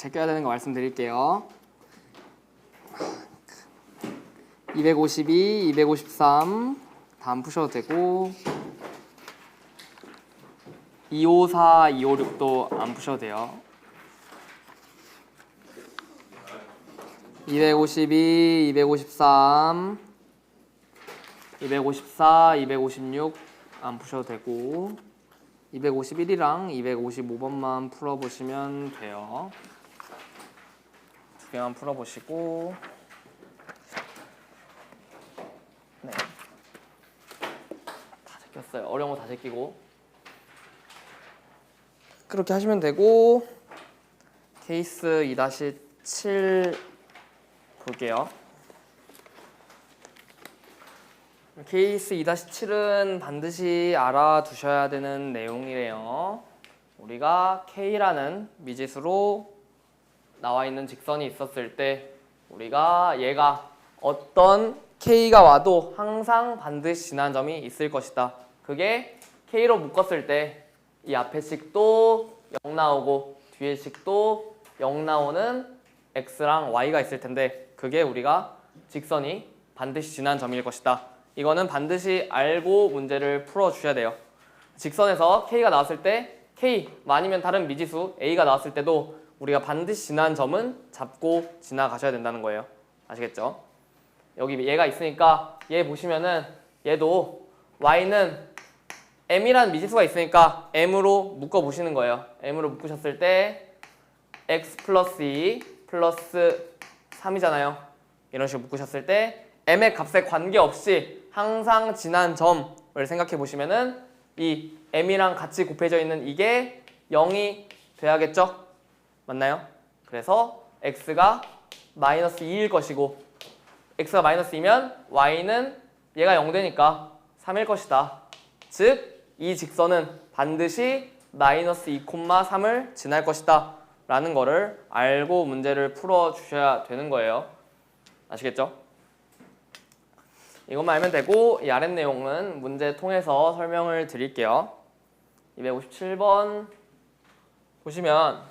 제껴야 되는 거 말씀드릴게요. 252, 253 다 안 푸셔도 되고 254, 256도 안 푸셔도 돼요. 252, 253 254, 256 안 푸셔도 되고 251이랑 255번만 풀어보시면 돼요. 두 개만 풀어보시고 네, 다 제꼈어요. 어려운 거 다 제끼고 그렇게 하시면 되고 케이스 2-7 볼게요. 케이스 2-7은 반드시 알아두셔야 되는 내용이래요. 우리가 K라는 미지수로 나와 있는 직선이 있었을 때 우리가 얘가 어떤 K가 와도 항상 반드시 지나는 점이 있을 것이다. 그게 K로 묶었을 때 이 앞에 식도 0 나오고 뒤에 식도 0 나오는 X랑 Y가 있을 텐데 그게 우리가 직선이 반드시 지나는 점일 것이다. 이거는 반드시 알고 문제를 풀어주셔야 돼요. 직선에서 K가 나왔을 때 K 아니면 다른 미지수 A가 나왔을 때도 우리가 반드시 지나는 점은 잡고 지나가셔야 된다는 거예요. 아시겠죠? 여기 얘가 있으니까 얘 보시면은 얘도 Y는 M이라는 미지수가 있으니까 M으로 묶어보시는 거예요. M으로 묶으셨을 때 X 플러스 2 플러스 3이잖아요. 이런 식으로 묶으셨을 때 M의 값에 관계없이 항상 지난 점을 생각해 보시면은 이 M이랑 같이 곱해져 있는 이게 0이 돼야겠죠? 맞나요? 그래서 X가 마이너스 2일 것이고 X가 마이너스 2면 Y는 얘가 0 되니까 3일 것이다. 즉 이 직선은 반드시 마이너스 2,3을 지날 것이다 라는 거를 알고 문제를 풀어주셔야 되는 거예요. 아시겠죠? 이것만 알면 되고 이 아랫 내용은 문제 통해서 설명을 드릴게요. 257번 보시면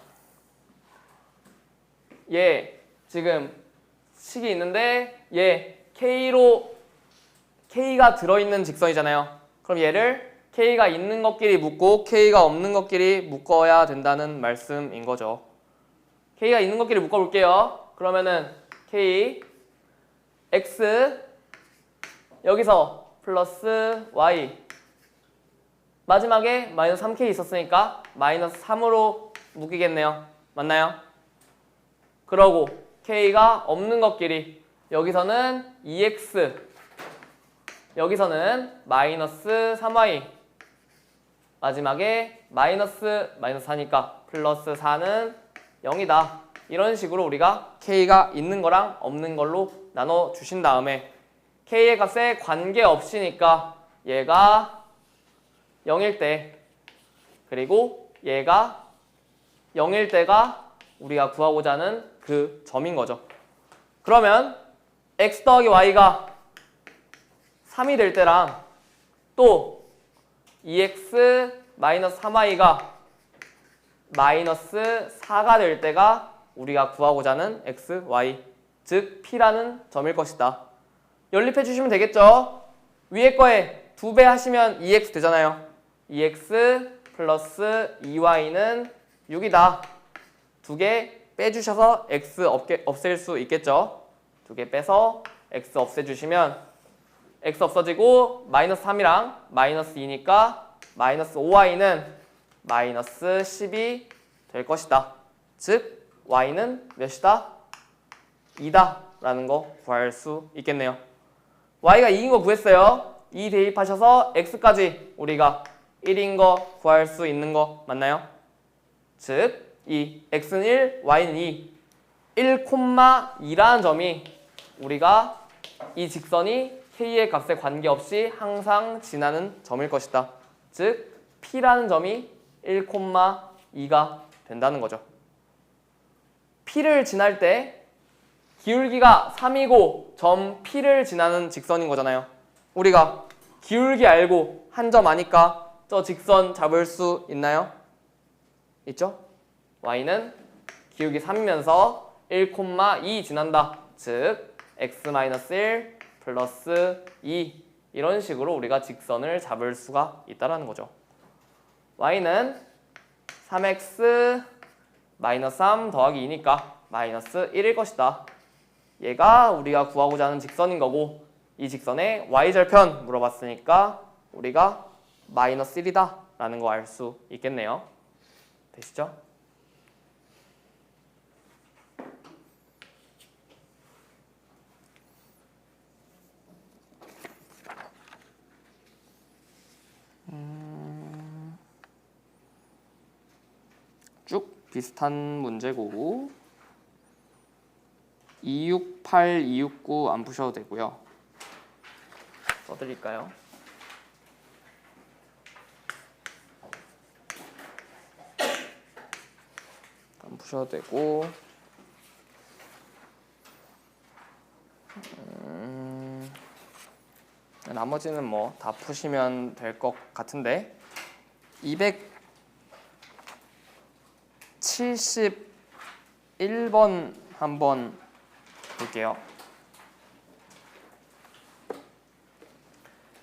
얘 지금 식이 있는데 얘 K가 들어있는 직선이잖아요. 그럼 얘를 K가 있는 것끼리 묶고 K가 없는 것끼리 묶어야 된다는 말씀인 거죠. K가 있는 것끼리 묶어볼게요. 그러면은 K X 여기서 플러스 Y 마지막에 마이너스 3K 있었으니까 마이너스 3으로 묶이겠네요. 맞나요? 그러고 K가 없는 것끼리 여기서는 2X 여기서는 마이너스 3Y 마지막에 마이너스 4니까 플러스 4는 0이다. 이런 식으로 우리가 K가 있는 거랑 없는 걸로 나눠 주신 다음에 K의 값에 관계없이니까 얘가 0일 때 그리고 얘가 0일 때가 우리가 구하고자 하는 그 점인 거죠. 그러면 X 더하기 Y가 3이 될 때랑 또 2x 마이너스 3y가 마이너스 4가 될 때가 우리가 구하고자 하는 x, y 즉 p라는 점일 것이다. 연립해 주시면 되겠죠? 위에 거에 2배 하시면 2x 되잖아요. 2x 플러스 2y는 6이다. 2개 빼주셔서 x 없앨 수 있겠죠? 2개 빼서 x 없애주시면 x 없어지고 마이너스 3이랑 마이너스 2니까 마이너스 5y는 마이너스 10이 될 것이다. 즉 y는 몇이다? 2다 라는 거 구할 수 있겠네요. y가 2인 거 구했어요. 2 대입하셔서 x까지 우리가 1인 거 구할 수 있는 거 맞나요? 즉 이 x는 1, y는 2 1,2라는 점이 우리가 이 직선이 K의 값에 관계없이 항상 지나는 점일 것이다. 즉 P라는 점이 1,2가 된다는 거죠. P를 지날 때 기울기가 3이고 점 P를 지나는 직선인 거잖아요. 우리가 기울기 알고 한 점 아니까 저 직선 잡을 수 있나요? 있죠? Y는 기울기 3이면서 1,2 지난다. 즉 x-1 플러스 2 이런 식으로 우리가 직선을 잡을 수가 있다는 거죠. y는 3x 마이너스 3 더하기 2니까 마이너스 1일 것이다. 얘가 우리가 구하고자 하는 직선인 거고 이 직선의 y절편 물어봤으니까 우리가 마이너스 1이다 라는 거 알 수 있겠네요. 되시죠? 쭉 비슷한 문제고 268, 269 안 푸셔도 되고요. 써드릴까요? 안 푸셔도 되고 나머지는 뭐 다 푸시면 될 것 같은데 271번 한번 볼게요.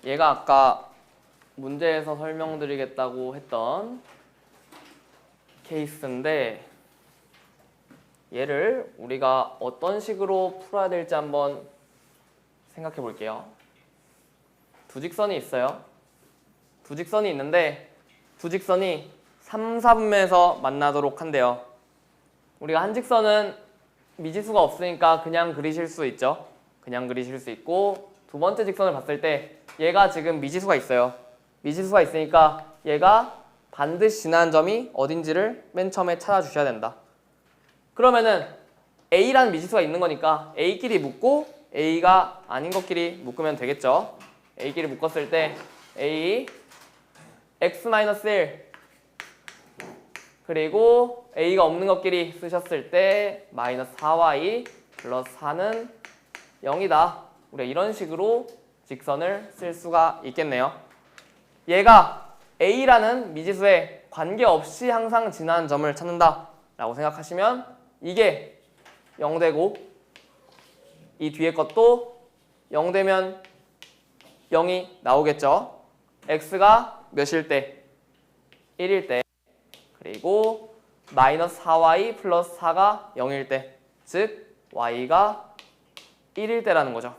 얘가 아까 문제에서 설명드리겠다고 했던 케이스인데 얘를 우리가 어떤 식으로 풀어야 될지 한번 생각해 볼게요. 두 직선이 있어요. 두 직선이 있는데 두 직선이 3, 4분면에서 만나도록 한대요. 우리가 한 직선은 미지수가 없으니까 그냥 그리실 수 있죠. 그냥 그리실 수 있고 두 번째 직선을 봤을 때 얘가 지금 미지수가 있어요. 미지수가 있으니까 얘가 반드시 지나는 점이 어딘지를 맨 처음에 찾아주셔야 된다. 그러면은 A라는 미지수가 있는 거니까 A끼리 묶고 A가 아닌 것끼리 묶으면 되겠죠. A끼리 묶었을 때 A x-1 그리고 A가 없는 것끼리 쓰셨을 때 마이너스 4y 플러스 4는 0이다. 우리가 이런 식으로 직선을 쓸 수가 있겠네요. 얘가 A라는 미지수에 관계없이 항상 지나는 점을 찾는다 라고 생각하시면 이게 0 되고 이 뒤에 것도 0 되면 0이 나오겠죠. x가 몇일 때? 1일 때 그리고 마이너스 4y 플러스 4가 0일 때 즉 y가 1일 때라는 거죠.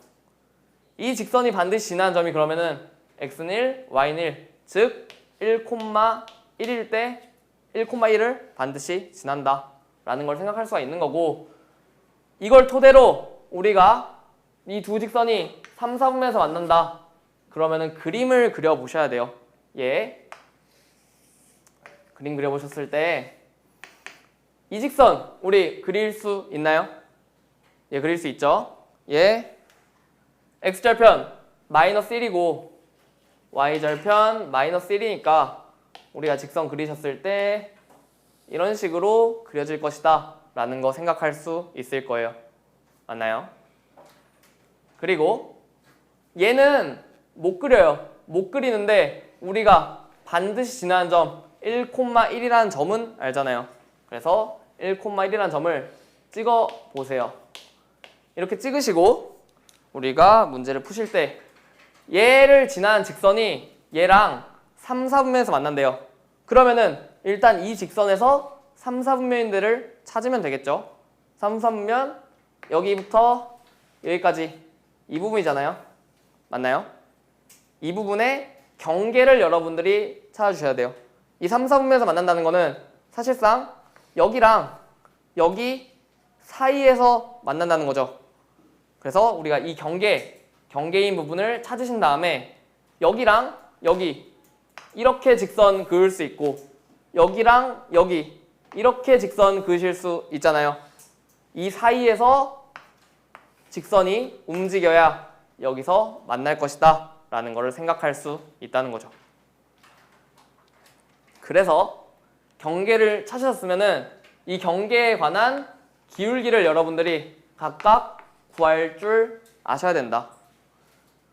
이 직선이 반드시 지나는 점이 그러면은 x는 1, y는 1 즉 1,1일 때 1,1을 반드시 지난다 라는 걸 생각할 수가 있는 거고 이걸 토대로 우리가 이 두 직선이 3, 4분면에서 만난다 그러면은 그림을 그려보셔야 돼요. 예. 그림 그려보셨을 때 이 직선 우리 그릴 수 있나요? 예, 그릴 수 있죠. 예. x절편 마이너스 1이고 y절편 마이너스 1이니까 우리가 직선 그리셨을 때 이런 식으로 그려질 것이다 라는 거 생각할 수 있을 거예요. 맞나요? 그리고 얘는 못 그려요. 못 그리는데 우리가 반드시 지나는 점 1,1이라는 점은 알잖아요. 그래서 1,1이라는 점을 찍어 보세요. 이렇게 찍으시고 우리가 문제를 푸실 때 얘를 지나는 직선이 얘랑 3, 4분면에서 만난대요. 그러면은 일단 이 직선에서 3, 4분면인들을 찾으면 되겠죠. 3, 4분면 여기부터 여기까지 이 부분이잖아요. 맞나요? 이 부분의 경계를 여러분들이 찾아주셔야 돼요. 이 3, 4분면에서 만난다는 거는 사실상 여기랑 여기 사이에서 만난다는 거죠. 그래서 우리가 이 경계인 부분을 찾으신 다음에 여기랑 여기 이렇게 직선 그을 수 있고 여기랑 여기 이렇게 직선 그으실 수 있잖아요. 이 사이에서 직선이 움직여야 여기서 만날 것이다 라는 것을 생각할 수 있다는 거죠. 그래서 경계를 찾으셨으면은 이 경계에 관한 기울기를 여러분들이 각각 구할 줄 아셔야 된다.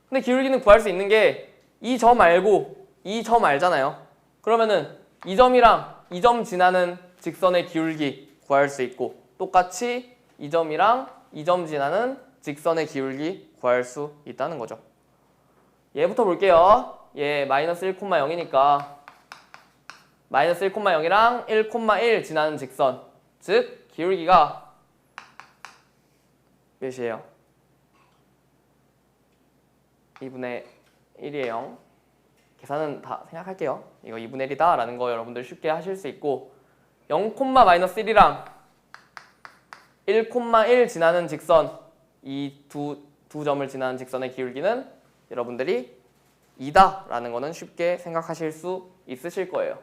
근데 기울기는 구할 수 있는 게 이 점 알고 이 점 알잖아요. 그러면은 이 점이랑 이 점 지나는 직선의 기울기 구할 수 있고 똑같이 이 점이랑 이 점 지나는 직선의 기울기 구할 수 있다는 거죠. 얘부터 볼게요. 얘 마이너스 1,0이니까 마이너스 1,0이랑 1,1 지나는 직선, 즉 기울기가 몇이에요? 2분의 1이에요. 계산은 다 생략할게요. 이거 2분의 1이다 라는 거 여러분들 쉽게 하실 수 있고 0,-1이랑 1,1 지나는 직선, 이 두 점을 지나는 직선의 기울기는 여러분들이 2다 라는 거는 쉽게 생각하실 수 있으실 거예요.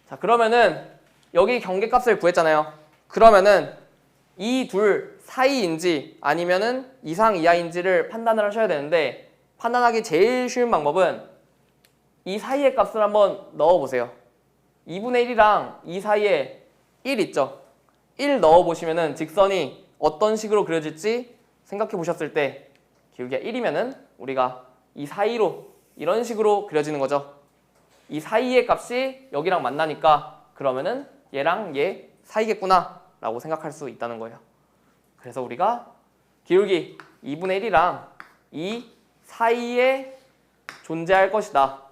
자, 그러면은 여기 경계값을 구했잖아요. 그러면은 이 둘 사이인지 아니면은 이상 이하인지를 판단을 하셔야 되는데 판단하기 제일 쉬운 방법은 이 사이의 값을 한번 넣어보세요. 2분의 1이랑 이 사이에 1 있죠? 1 넣어보시면은 직선이 어떤 식으로 그려질지 생각해 보셨을 때 기울기가 1이면은 우리가 이 사이로 이런 식으로 그려지는 거죠. 이 사이의 값이 여기랑 만나니까 그러면은 얘랑 얘 사이겠구나 라고 생각할 수 있다는 거예요. 그래서 우리가 기울기 2분의 1이랑 이 사이에 존재할 것이다.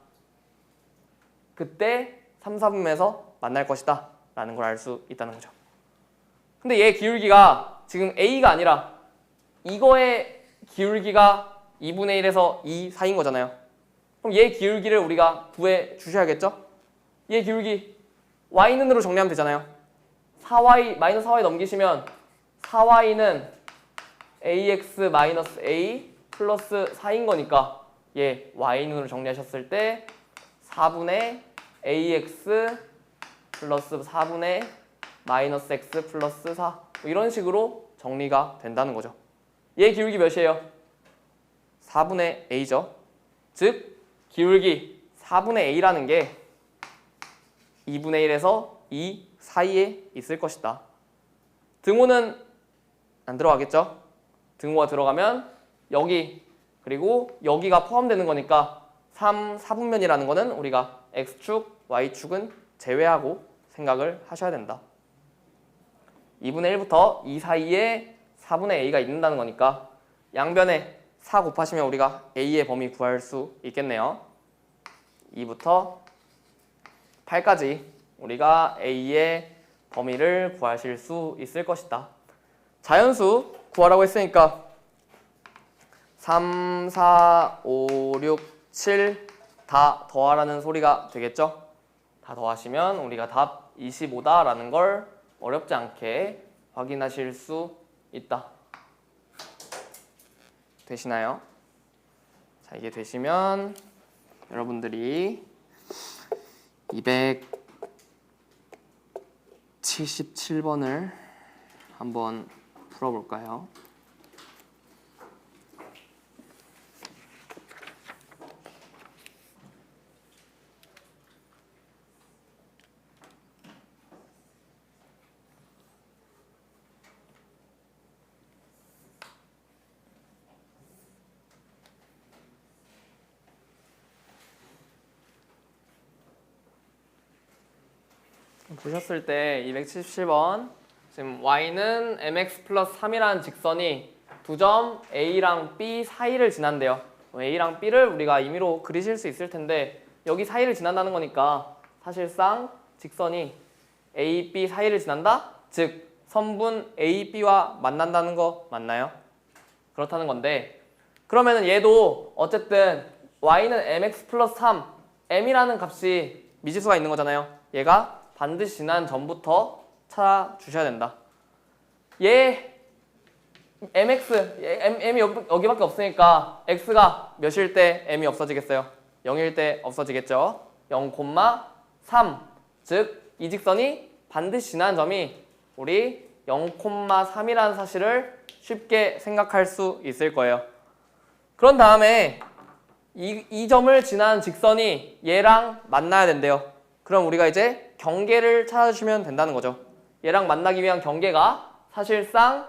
그때 3, 4분면에서 만날 것이다 라는 걸 알 수 있다는 거죠. 근데 얘 기울기가 지금 A가 아니라 이거의 기울기가 2분의 1에서 2 사이인 거잖아요. 그럼 얘 기울기를 우리가 구해 주셔야겠죠? 얘 기울기 y는으로 정리하면 되잖아요. 4y 마이너스 4y 넘기시면 4y는 ax 마이너스 a 플러스 4인 거니까 얘 y는으로 정리하셨을 때 4분의 ax 플러스 4분의 마이너스 x 플러스 4 이런 식으로 정리가 된다는 거죠. 얘 기울기 몇이에요? 4분의 a죠. 즉 기울기 4분의 a라는 게 2분의 1에서 2 사이에 있을 것이다. 등호는 안 들어가겠죠? 등호가 들어가면 여기 그리고 여기가 포함되는 거니까 3, 4분면이라는 거는 우리가 x축, y축은 제외하고 생각을 하셔야 된다. 2분의 1부터 2 사이에 4분의 a가 있는다는 거니까 양변에 4 곱하시면 우리가 a의 범위 구할 수 있겠네요. 2부터 8까지 우리가 a의 범위를 구하실 수 있을 것이다. 자연수 구하라고 했으니까 3, 4, 5, 6, 7 다 더하라는 소리가 되겠죠? 다 더하시면 우리가 답 25다라는 걸 어렵지 않게 확인하실 수 있다. 되시나요? 자, 이게 되시면 여러분들이 277번을 한번 풀어볼까요? 보셨을 때 277번 지금 y는 mx 플러스 3이라는 직선이 두 점 a랑 b 사이를 지난대요. a랑 b를 우리가 임의로 그리실 수 있을 텐데 여기 사이를 지난다는 거니까 사실상 직선이 a, b 사이를 지난다? 즉 선분 a, b와 만난다는 거 맞나요? 그렇다는 건데 그러면은 얘도 어쨌든 y는 mx 플러스 3 m이라는 값이 미지수가 있는 거잖아요. 얘가 반드시 지난 점부터 찾아주셔야 된다. 얘 mx, m이 여기밖에 없으니까 x가 몇일 때 m이 없어지겠어요? 0일 때 없어지겠죠? 0, 3 즉 이 직선이 반드시 지난 점이 우리 0,3이라는 사실을 쉽게 생각할 수 있을 거예요. 그런 다음에 이 점을 지난 직선이 얘랑 만나야 된대요. 그럼 우리가 이제 경계를 찾아주시면 된다는 거죠. 얘랑 만나기 위한 경계가 사실상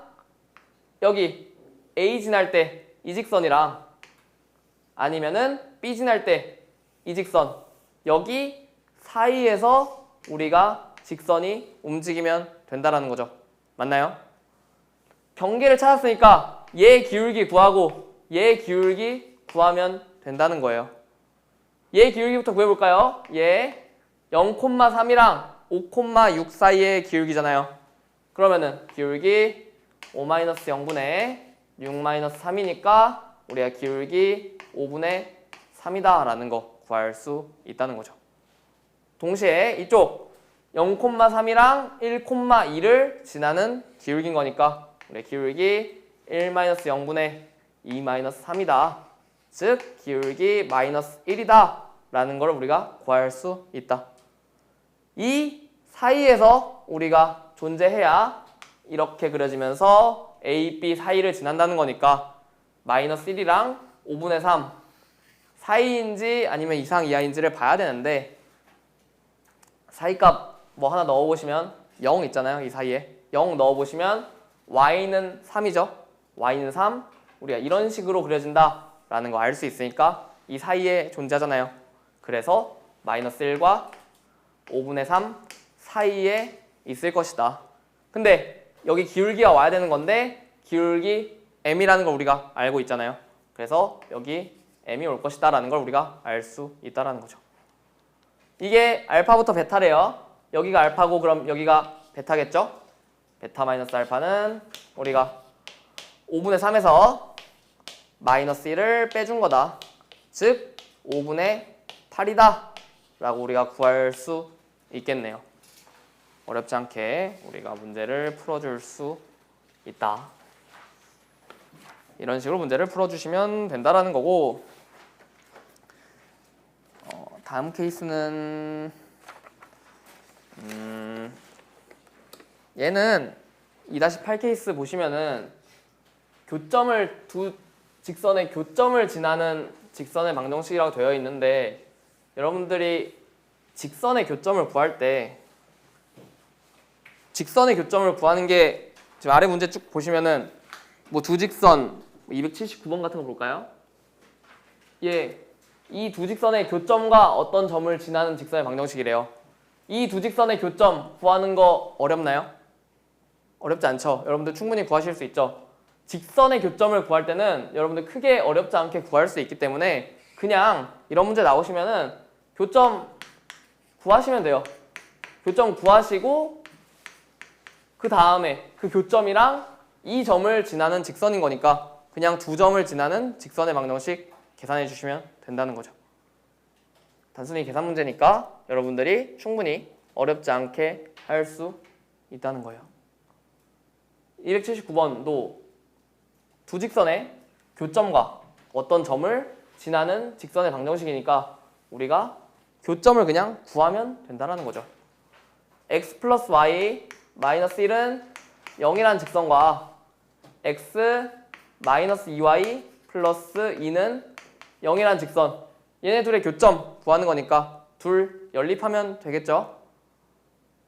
여기 A 지날 때 이 직선이랑 아니면은 B 지날 때 이 직선 여기 사이에서 우리가 직선이 움직이면 된다라는 거죠. 맞나요? 경계를 찾았으니까 얘 기울기 구하고 얘 기울기 구하면 된다는 거예요. 얘 기울기부터 구해볼까요? 얘 0,3이랑 5,6 사이의 기울기잖아요. 그러면은 기울기 5-0분의 6-3이니까 우리가 기울기 5분의 3이다 라는 거 구할 수 있다는 거죠. 동시에 이쪽 0,3이랑 1,2를 지나는 기울기인 거니까 우리 기울기 1-0분의 2-3이다. 즉 기울기 -1이다 라는 걸 우리가 구할 수 있다. 이 사이에서 우리가 존재해야 이렇게 그려지면서 A, B 사이를 지난다는 거니까 -1이랑 5분의 3 사이인지 아니면 이상 이하인지를 봐야 되는데 사이값 뭐 하나 넣어보시면 0 있잖아요. 이 사이에 0 넣어보시면 y는 3이죠. y는 3 우리가 이런 식으로 그려진다 라는 거 알 수 있으니까 이 사이에 존재하잖아요. 그래서 -1과 5분의 3 사이에 있을 것이다. 근데 여기 기울기가 와야 되는 건데 기울기 m이라는 걸 우리가 알고 있잖아요. 그래서 여기 m이 올 것이다 라는 걸 우리가 알 수 있다라는 거죠. 이게 알파부터 베타래요. 여기가 알파고 그럼 여기가 베타겠죠? 베타 마이너스 알파는 우리가 5분의 3에서 -1을 빼준 거다. 즉 5분의 8이다 라고 우리가 구할 수 있겠네요. 어렵지 않게 우리가 문제를 풀어줄 수 있다. 이런 식으로 문제를 풀어주시면 된다라는 거고 다음 케이스는 얘는 2-8 케이스 보시면은 교점을 두 직선의 교점을 지나는 직선의 방정식이라고 되어 있는데 여러분들이 직선의 교점을 구할 때 직선의 교점을 구하는 게 지금 아래 문제 쭉 보시면은 뭐 두 직선 279번 같은 거 볼까요? 예, 이 두 직선의 교점과 어떤 점을 지나는 직선의 방정식이래요. 이 두 직선의 교점 구하는 거 어렵나요? 어렵지 않죠? 여러분들 충분히 구하실 수 있죠? 직선의 교점을 구할 때는 여러분들 크게 어렵지 않게 구할 수 있기 때문에 그냥 이런 문제 나오시면은 교점 구하시면 돼요. 교점 구하시고 그 다음에 그 교점이랑 이 점을 지나는 직선인 거니까 그냥 두 점을 지나는 직선의 방정식 계산해 주시면 된다는 거죠. 단순히 계산 문제니까 여러분들이 충분히 어렵지 않게 할 수 있다는 거예요. 279번도 두 직선의 교점과 어떤 점을 지나는 직선의 방정식이니까 우리가 교점을 그냥 구하면 된다는 거죠. x 플러스 y 마이너스 1은 0이라는 직선과 x 마이너스 2y 플러스 2는 0이라는 직선 얘네 둘의 교점 구하는 거니까 둘 연립하면 되겠죠.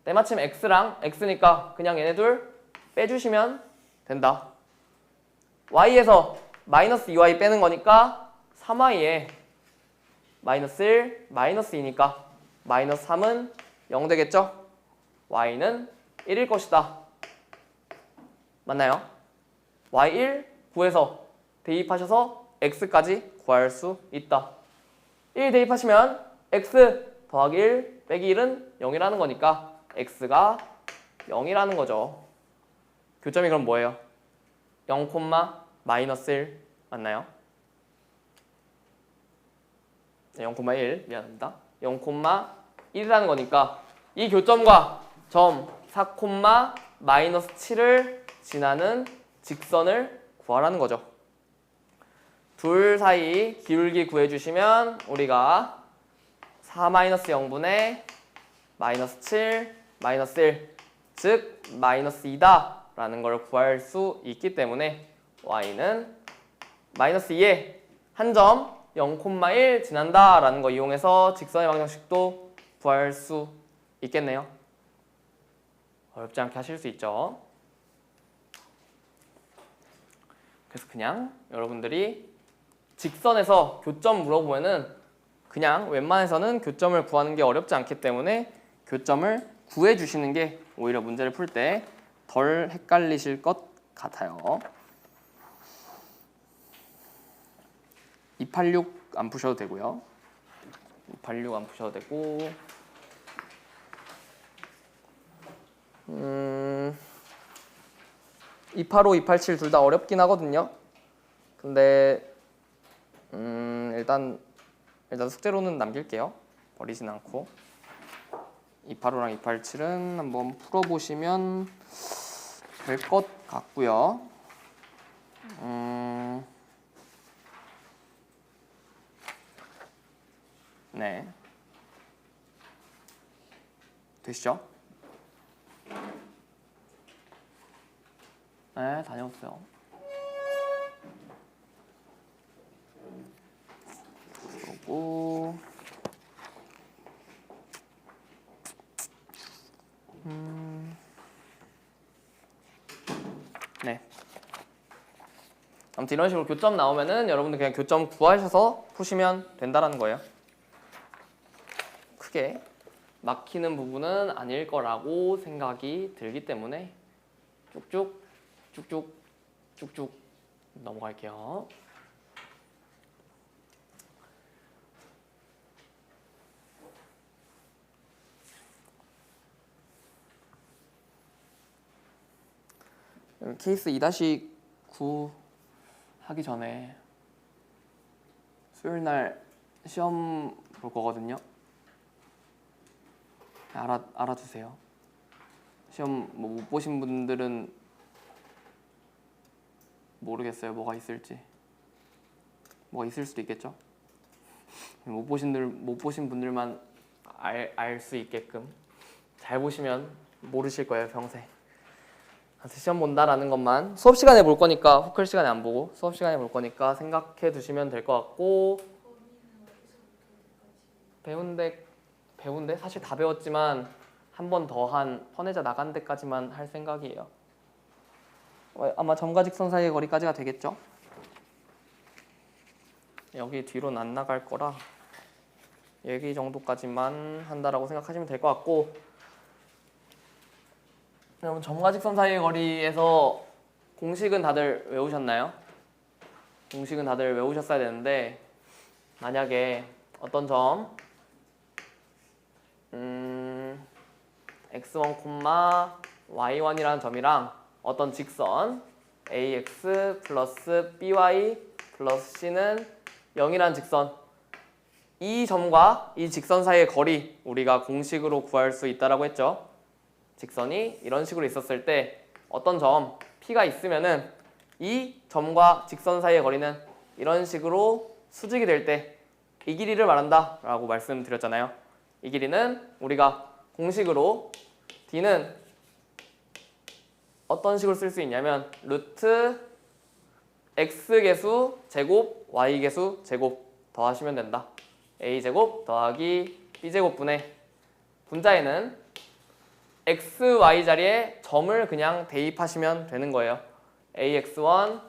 때마침 x랑 x니까 그냥 얘네 둘 빼주시면 된다. y에서 마이너스 2y 빼는 거니까 3y에 마이너스 1, 마이너스 2니까 마이너스 3은 0 되겠죠? y는 1일 것이다. 맞나요? y1 구해서 대입하셔서 x까지 구할 수 있다. 1 대입하시면 x 더하기 1 빼기 1은 0이라는 거니까 x가 0이라는 거죠. 교점이 그럼 뭐예요? 0, 마이너스 1 맞나요? 0,1 미안합니다. 0,1이라는 거니까 이 교점과 점 4, 마이너스 7을 지나는 직선을 구하라는 거죠. 둘 사이 기울기 구해주시면 우리가 4-0분의 마이너스 7, 마이너스 1 즉 마이너스 2다 라는 걸 구할 수 있기 때문에 y는 마이너스 2에 한 점 0,1 지난다 라는 거 이용해서 직선의 방정식도 구할 수 있겠네요. 어렵지 않게 하실 수 있죠. 그래서 그냥 여러분들이 직선에서 교점 물어보면은 그냥 웬만해서는 교점을 구하는 게 어렵지 않기 때문에 교점을 구해 주시는 게 오히려 문제를 풀 때 덜 헷갈리실 것 같아요. 286 안 푸셔도 되고요. 286 안 푸셔도 되고 285, 287 둘 다 어렵긴 하거든요. 근데 일단 숙제로는 남길게요. 버리진 않고 285랑 287은 한번 풀어보시면 될 것 같고요. 네, 되시죠? 네, 다녀오세요. 그리고 네. 아무튼 이런 식으로 교점 나오면은 여러분들 그냥 교점 구하셔서 푸시면 된다라는 거예요. 크게 막히는 부분은 아닐 거라고 생각이 들기 때문에 쭉쭉 넘어갈게요. 케이스 2-9 하기 전에 수요일 날 시험 볼 거거든요. 알아두세요. 시험 뭐 못 보신 분들은 모르겠어요. 뭐가 있을지. 뭐가 있을 수도 있겠죠. 못 보신 분들만 알 수 있게끔 잘 보시면 모르실 거예요, 평생. 시험 본다라는 것만 수업 시간에 볼 거니까, 후클 시간에 안 보고 수업 시간에 볼 거니까 생각해 두시면 될 것 같고, 배운데 사실 다 배웠지만 한 번 더 한 헌혜자 나간 데까지만 할 생각이에요. 아마 점과 직선 사이의 거리까지가 되겠죠? 여기 뒤로는 안 나갈 거라 여기 정도까지만 한다라고 생각하시면 될 것 같고, 여러분 점과 직선 사이의 거리에서 공식은 다들 외우셨나요? 공식은 다들 외우셨어야 되는데, 만약에 어떤 점 x1, y1이라는 점이랑 어떤 직선 ax 플러스 by 플러스 c는 0이라는 직선, 이 점과 이 직선 사이의 거리 우리가 공식으로 구할 수 있다라고 했죠. 직선이 이런 식으로 있었을 때 어떤 점 P가 있으면은 이 점과 직선 사이의 거리는 이런 식으로 수직이 될 때 이 길이를 말한다 라고 말씀드렸잖아요. 이 길이는 우리가 공식으로 D는 어떤 식으로 쓸 수 있냐면 루트 X개수 제곱 Y개수 제곱 더하시면 된다. A제곱 더하기 B제곱분의 분자에는 x, y 자리에 점을 그냥 대입하시면 되는 거예요. ax1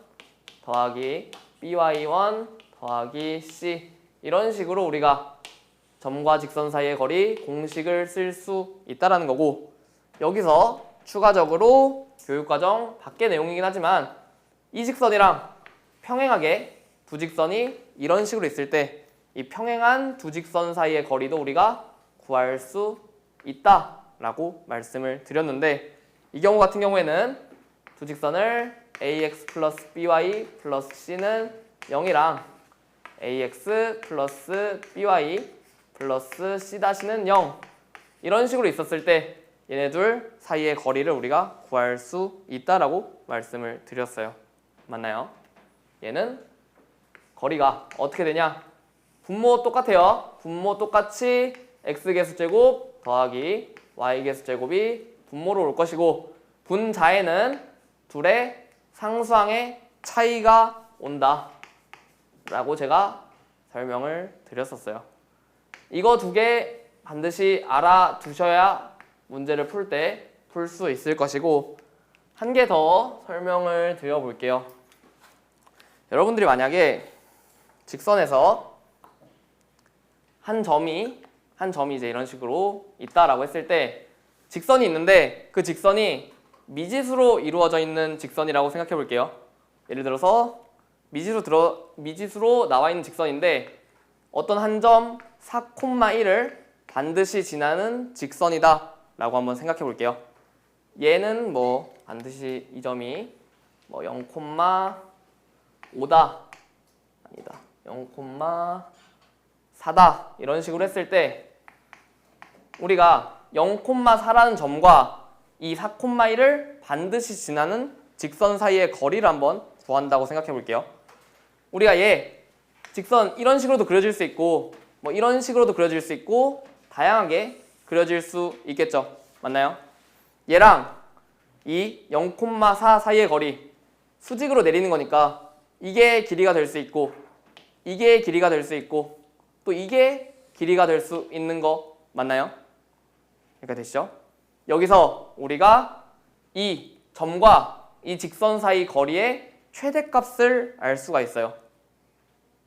더하기 by1 더하기 c, 이런 식으로 우리가 점과 직선 사이의 거리 공식을 쓸 수 있다는 거고, 여기서 추가적으로 교육과정 밖의 내용이긴 하지만 이 직선이랑 평행하게 두 직선이 이런 식으로 있을 때 이 평행한 두 직선 사이의 거리도 우리가 구할 수 있다 라고 말씀을 드렸는데, 이 경우 같은 경우에는 두 직선을 ax 플러스 by 플러스 c는 0이랑 ax 플러스 by 플러스 c-는 0, 이런 식으로 있었을 때 얘네 둘 사이의 거리를 우리가 구할 수 있다라고 말씀을 드렸어요. 맞나요? 얘는 거리가 어떻게 되냐? 분모 똑같아요. 분모 똑같이 x개수 제곱 더하기 y개수 제곱이 분모로 올 것이고, 분자에는 둘의 상수항의 차이가 온다 라고 제가 설명을 드렸었어요. 이거 두 개 반드시 알아두셔야 문제를 풀 때 풀 수 있을 것이고, 한 개 더 설명을 드려볼게요. 여러분들이 만약에 직선에서 한 점이 이제 이런 식으로 있다라고 했을 때 직선이 있는데 그 직선이 미지수로 이루어져 있는 직선이라고 생각해 볼게요. 예를 들어서 미지수로 나와 있는 직선인데 어떤 한 점 4,1을 반드시 지나는 직선이다 라고 한번 생각해 볼게요. 얘는 뭐 반드시 이 점이 뭐 0,5다 아니다 0,4다 이런 식으로 했을 때 우리가 0,4라는 점과 이 4,1을 반드시 지나는 직선 사이의 거리를 한번 구한다고 생각해 볼게요. 우리가 얘 직선 이런 식으로도 그려질 수 있고 뭐 이런 식으로도 그려질 수 있고 다양하게 그려질 수 있겠죠. 맞나요? 얘랑 이 0,4 사이의 거리 수직으로 내리는 거니까 이게 길이가 될 수 있고 이게 길이가 될 수 있고 또 이게 길이가 될 수 있는 거 맞나요? 그러니까 되시죠? 여기서 우리가 이 점과 이 직선 사이 거리의 최대값을 알 수가 있어요.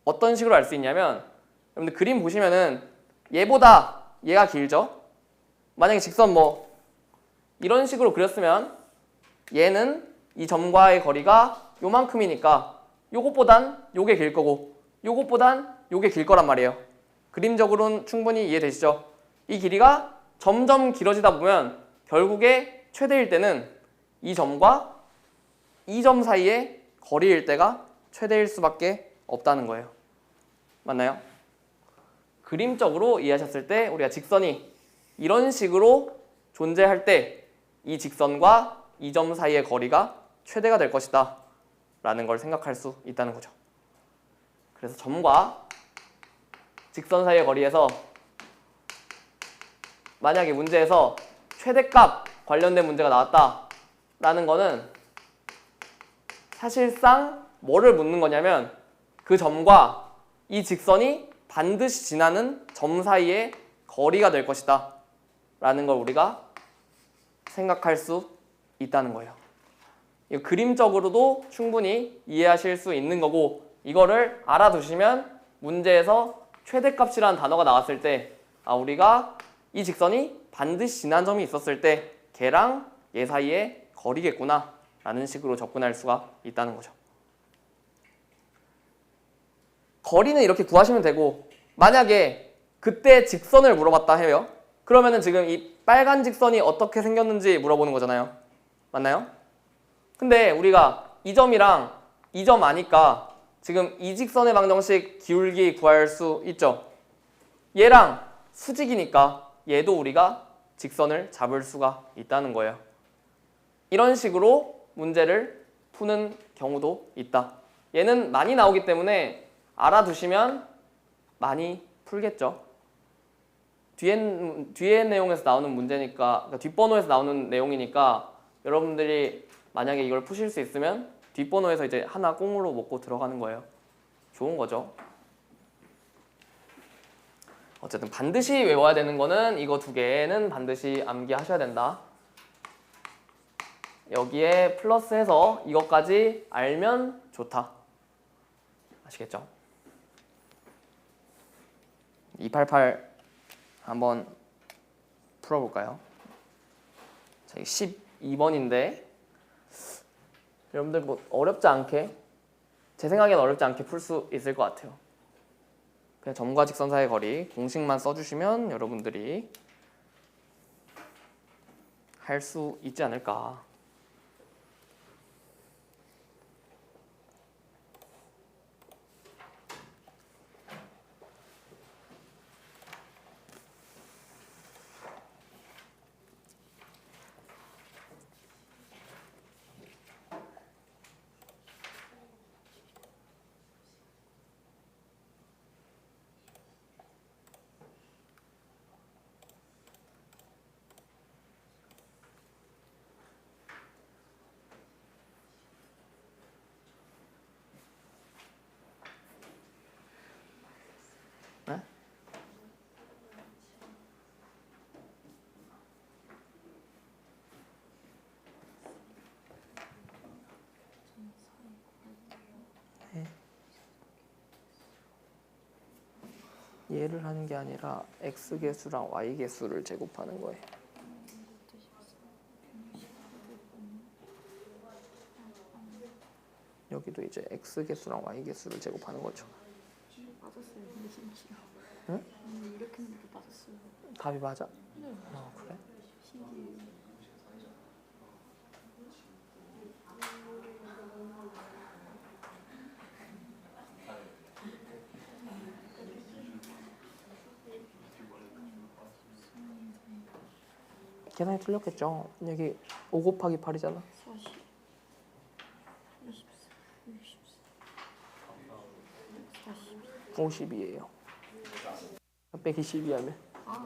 어떤 식으로 알 수 있냐면 여러분들 그림 보시면은 얘보다 얘가 길죠? 만약에 직선 뭐 이런 식으로 그렸으면 얘는 이 점과의 거리가 요만큼이니까 요것보단 요게 길 거고 요것보단 요게 길 거란 말이에요. 그림적으로는 충분히 이해되시죠? 이 길이가 점점 길어지다 보면 결국에 최대일 때는 이 점과 이 점 사이의 거리일 때가 최대일 수밖에 없다는 거예요. 맞나요? 그림적으로 이해하셨을 때 우리가 직선이 이런 식으로 존재할 때 이 직선과 이 점 사이의 거리가 최대가 될 것이다 라는 걸 생각할 수 있다는 거죠. 그래서 점과 직선 사이의 거리에서 만약에 문제에서 최대값 관련된 문제가 나왔다 라는 거는 사실상 뭐를 묻는 거냐면 그 점과 이 직선이 반드시 지나는 점 사이의 거리가 될 것이다 라는 걸 우리가 생각할 수 있다는 거예요. 이거 그림적으로도 충분히 이해하실 수 있는 거고 이거를 알아두시면 문제에서 최대값이라는 단어가 나왔을 때 우리가 이 직선이 반드시 지난 점이 있었을 때 걔랑 얘 사이의 거리겠구나 라는 식으로 접근할 수가 있다는 거죠. 거리는 이렇게 구하시면 되고 만약에 그때 직선을 물어봤다 해요. 그러면은 지금 이 빨간 직선이 어떻게 생겼는지 물어보는 거잖아요. 맞나요? 근데 우리가 이 점이랑 이 점 아니까 지금 이 직선의 방정식 기울기 구할 수 있죠. 얘랑 수직이니까 얘도 우리가 직선을 잡을 수가 있다는 거예요. 이런 식으로 문제를 푸는 경우도 있다. 얘는 많이 나오기 때문에 알아두시면 많이 풀겠죠. 뒤에 내용에서 나오는 문제니까 그러니까 뒷번호에서 나오는 내용이니까 여러분들이 만약에 이걸 푸실 수 있으면 뒷번호에서 이제 하나 꽁으로 먹고 들어가는 거예요. 좋은 거죠. 어쨌든 반드시 외워야 되는 거는 이거 두 개는 반드시 암기하셔야 된다. 여기에 플러스해서 이것까지 알면 좋다. 아시겠죠? 288 한번 풀어볼까요? 12번인데 여러분들 뭐 어렵지 않게 제 생각엔 어렵지 않게 풀 수 있을 것 같아요. 그냥 점과 직선 사이의 거리 공식만 써주시면 여러분들이 할 수 있지 않을까. 네? 얘를 하는 게 아니라 x 개수랑 y 개수를 제곱하는 거예요. 여기도 이제 x 개수랑 y 개수를 제곱하는 거죠. 맞았어요. 근데 심지어. 응? 이렇게 했는데 맞았어요. 답이 맞아? 네. 그래? 신기해요. 계산이 틀렸겠죠. 여기 5 곱하기 8이잖아. 40, 24, 64, 40. 52예요. 빼기 12하면. 아,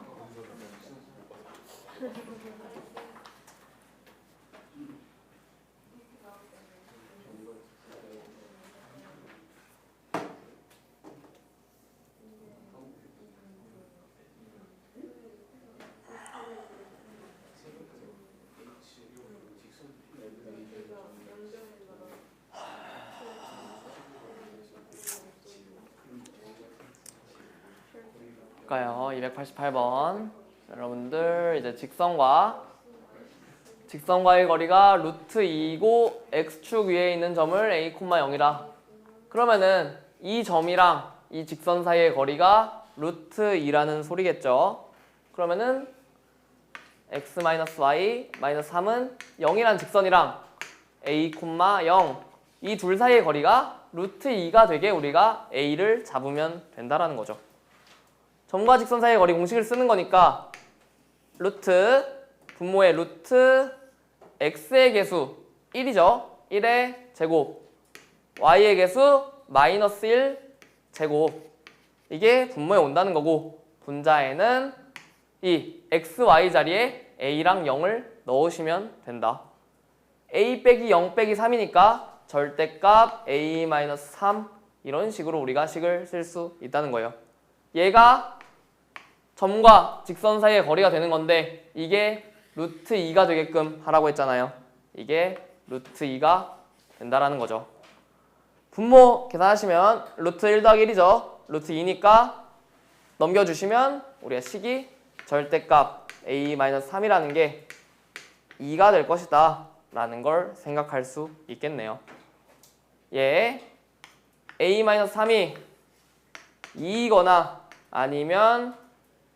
볼까요? 288번. 여러분들 이제 직선과의 거리가 루트 2이고 x축 위에 있는 점을 a, 0이라. 그러면은 이 점이랑 이 직선 사이의 거리가 루트 2라는 소리겠죠. 그러면은 x-y-3은 0이란 직선이랑 a, 0 이 둘 사이의 거리가 루트 2가 되게 우리가 a를 잡으면 된다라는 거죠. 점과 직선 사이의 거리 공식을 쓰는 거니까 루트 분모의 루트 x의 개수 1이죠. 1의 제곱 y의 개수 마이너스 1 제곱 이게 분모에 온다는 거고 분자에는 이 x, y 자리에 a랑 0을 넣으시면 된다. a 빼기 0 빼기 3이니까 절대값 a-3 이런 식으로 우리가 식을 쓸 수 있다는 거예요. 얘가 점과 직선 사이의 거리가 되는 건데 이게 루트 2가 되게끔 하라고 했잖아요. 이게 루트 2가 된다라는 거죠. 분모 계산하시면 루트 1 더하기 1이죠. 루트 2니까 넘겨주시면 우리가 식이 절대값 a-3이라는 게 2가 될 것이다 라는 걸 생각할 수 있겠네요. 얘 a-3이 2이거나 아니면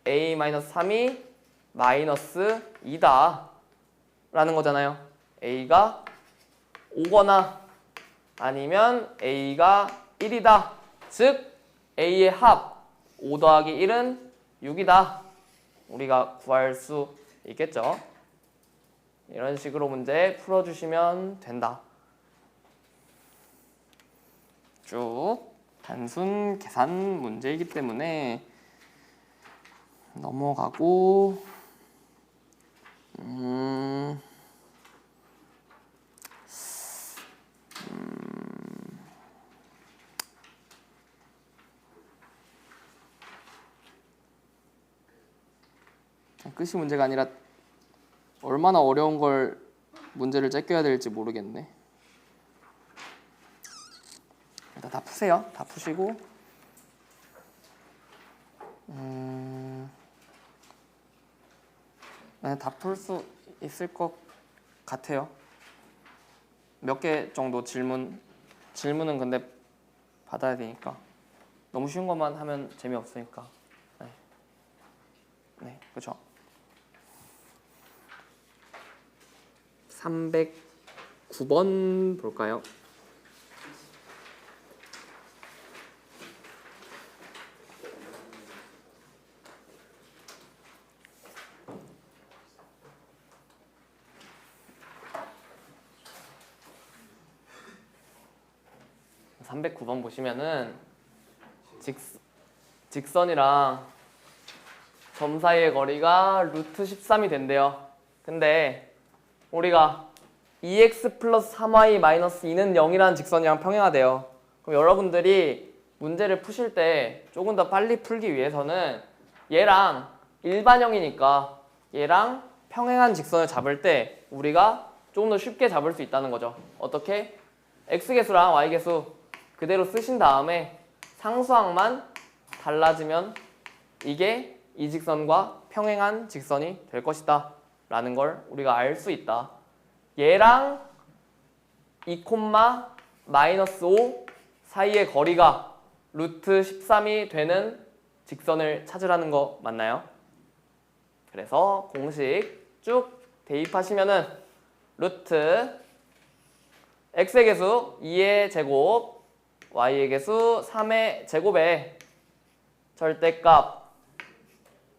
a-3이 마이너스 2다 라는 거잖아요. a가 5거나 아니면 a가 1이다. 즉 a의 합 5 더하기 1은 6이다. 우리가 구할 수 있겠죠. 이런 식으로 문제 풀어주시면 된다. 쭉 단순 계산 문제이기 때문에 넘어가고 끝이 문제가 아니라 얼마나 어려운 걸 문제를 제껴야 될지 모르겠네. 일단 다 푸세요. 다 푸시고 다 풀 수 있을 것 같아요. 몇 개 정도 질문은 근데 받아야 되니까 너무 쉬운 것만 하면 재미없으니까. 네, 그렇죠. 309번 볼까요? (309번) 보시면은 직선이랑 점 사이의 거리가 루트 13이 된대요. 근데 우리가 2x 플러스 3y 마이너스 2는 0이라는 직선이랑 평행하대요. 그럼 여러분들이 문제를 푸실 때 조금 더 빨리 풀기 위해서는 얘랑 일반형이니까 얘랑 평행한 직선을 잡을 때 우리가 조금 더 쉽게 잡을 수 있다는 거죠. 어떻게? x개수랑 y개수 그대로 쓰신 다음에 상수항만 달라지면 이게 이 직선과 평행한 직선이 될 것이다 라는 걸 우리가 알 수 있다. 얘랑 2, 마이너스 5 사이의 거리가 루트 13이 되는 직선을 찾으라는 거 맞나요? 그래서 공식 쭉 대입하시면은 루트 x의 개수 2의 제곱 y의 개수 3의 제곱에 절대값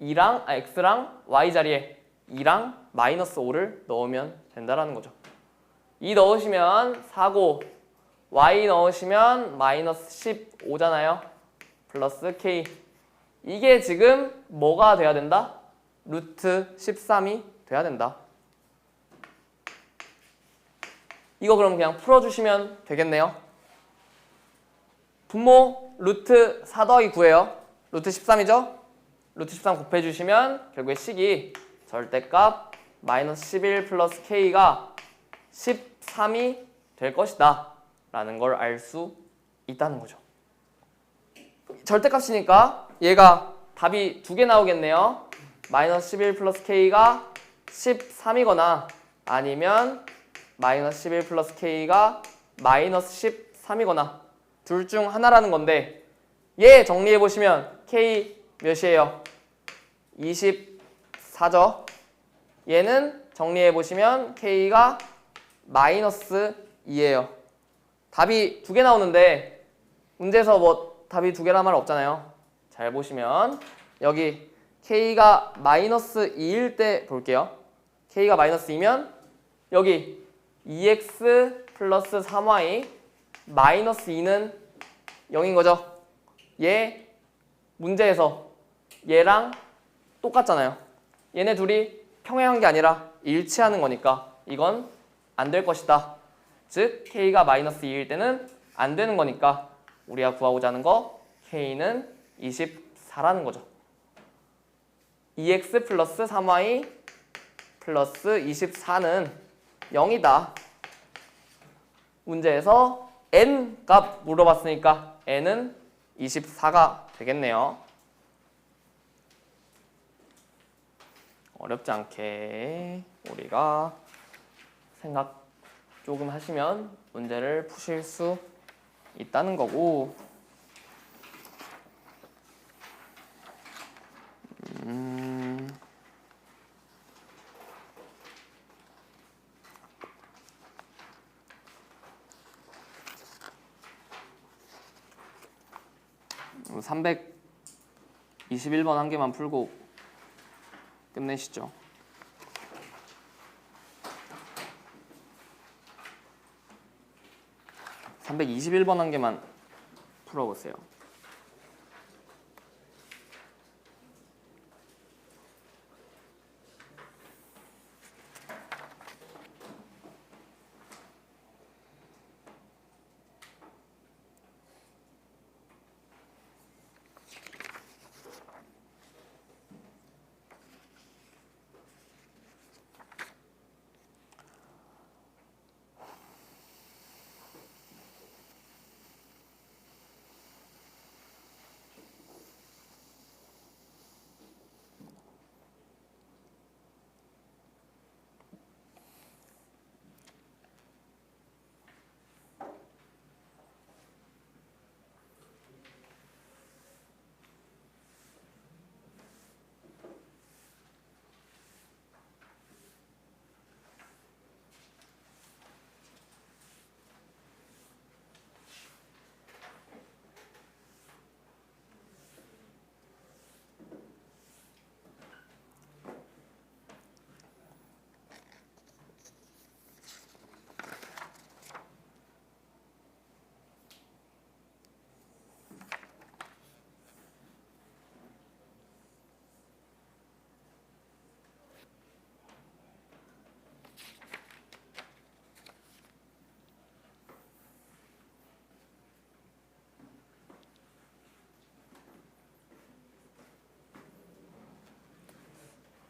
2랑 x랑 y 자리에 2랑 마이너스 5를 넣으면 된다라는 거죠. 2 넣으시면 4고 y 넣으시면 마이너스 15잖아요. 플러스 k. 이게 지금 뭐가 돼야 된다? 루트 13이 돼야 된다. 이거 그럼 그냥 풀어주시면 되겠네요. 분모 루트 4 더하기 9예요. 루트 13이죠? 루트 13 곱해주시면 결국에 식이 절대값 마이너스 11 플러스 k가 13이 될 것이다 라는 걸 알 수 있다는 거죠. 절대값이니까 얘가 답이 두 개 나오겠네요. 마이너스 11 플러스 k가 13이거나 아니면 마이너스 11 플러스 k가 마이너스 13이거나 둘 중 하나라는 건데 얘 정리해보시면 k 몇이에요? 24죠? 얘는 정리해보시면 k가 마이너스 2예요. 답이 두 개 나오는데 문제에서 뭐 답이 두 개란 말 없잖아요. 잘 보시면 여기 k가 마이너스 2일 때 볼게요. k가 마이너스 2면 여기 2x 플러스 3y 마이너스 2는 0인 거죠. 얘 문제에서 얘랑 똑같잖아요. 얘네 둘이 평행한 게 아니라 일치하는 거니까 이건 안 될 것이다. 즉 k가 마이너스 2일 때는 안 되는 거니까 우리가 구하고자 하는 거 k는 24라는 거죠. 2x 플러스 3y 플러스 24는 0이다. 문제에서 n 값 물어봤으니까 n은 24가 되겠네요. 어렵지 않게 우리가 생각 조금 하시면 문제를 푸실 수 있다는 거고, 321번 한 개만 풀고 끝내시죠. 321번 한 개만 풀어보세요.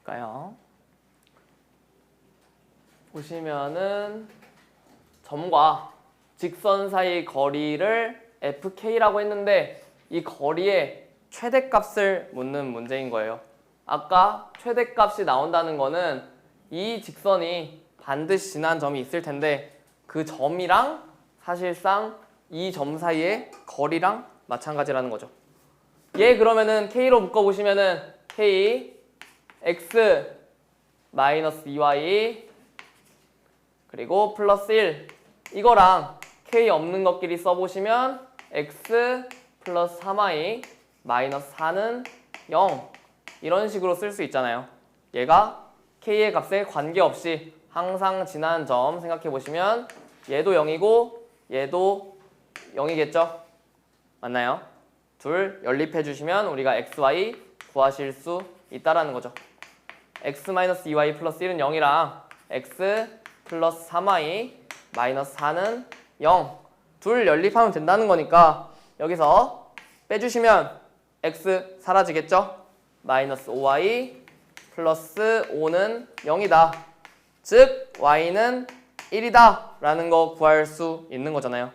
볼까요? 보시면은 점과 직선 사이 거리를 fk라고 했는데 이 거리의 최대값을 묻는 문제인 거예요. 아까 최대값이 나온다는 거는 이 직선이 반드시 지난 점이 있을 텐데 그 점이랑 사실상 이 점 사이의 거리랑 마찬가지라는 거죠. 얘 그러면은 K로 묶어보시면은 K X 마이너스 2Y 그리고 플러스 1 이거랑 K 없는 것끼리 써보시면 X 플러스 3Y 마이너스 4는 0 이런 식으로 쓸 수 있잖아요. 얘가 K의 값에 관계없이 항상 지나는 점 생각해보시면 얘도 0이고 얘도 0이겠죠? 맞나요? 둘 연립해주시면 우리가 XY 구하실 수 있다라는 거죠. X-2Y 플러스 1은 0이랑 X 플러스 3Y 마이너스 4는 0 둘 연립하면 된다는 거니까 여기서 빼주시면 X 사라지겠죠? 마이너스 5Y 플러스 5는 0이다. 즉 Y는 1이다 라는 거 구할 수 있는 거잖아요.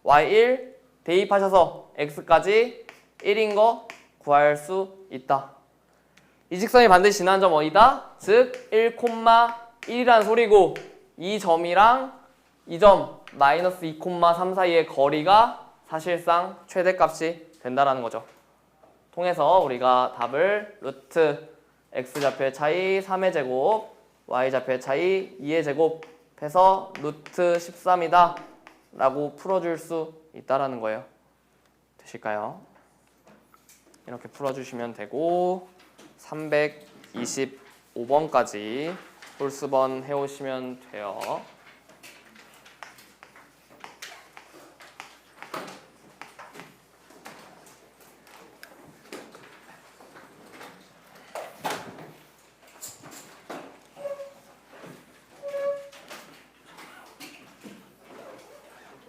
Y1 대입하셔서 X까지 1인 거 구할 수 있다. 이 직선이 반드시 지나는 점 어디다? 즉 1,1이라는 소리고 이 점이랑 이 점 마이너스 2,3 사이의 거리가 사실상 최대값이 된다라는 거죠. 통해서 우리가 답을 루트 x좌표의 차이 3의 제곱 y좌표의 차이 2의 제곱 해서 루트 13이다 라고 풀어줄 수 있다라는 거예요. 되실까요? 이렇게 풀어주시면 되고 325번까지 홀수번 해오시면 돼요.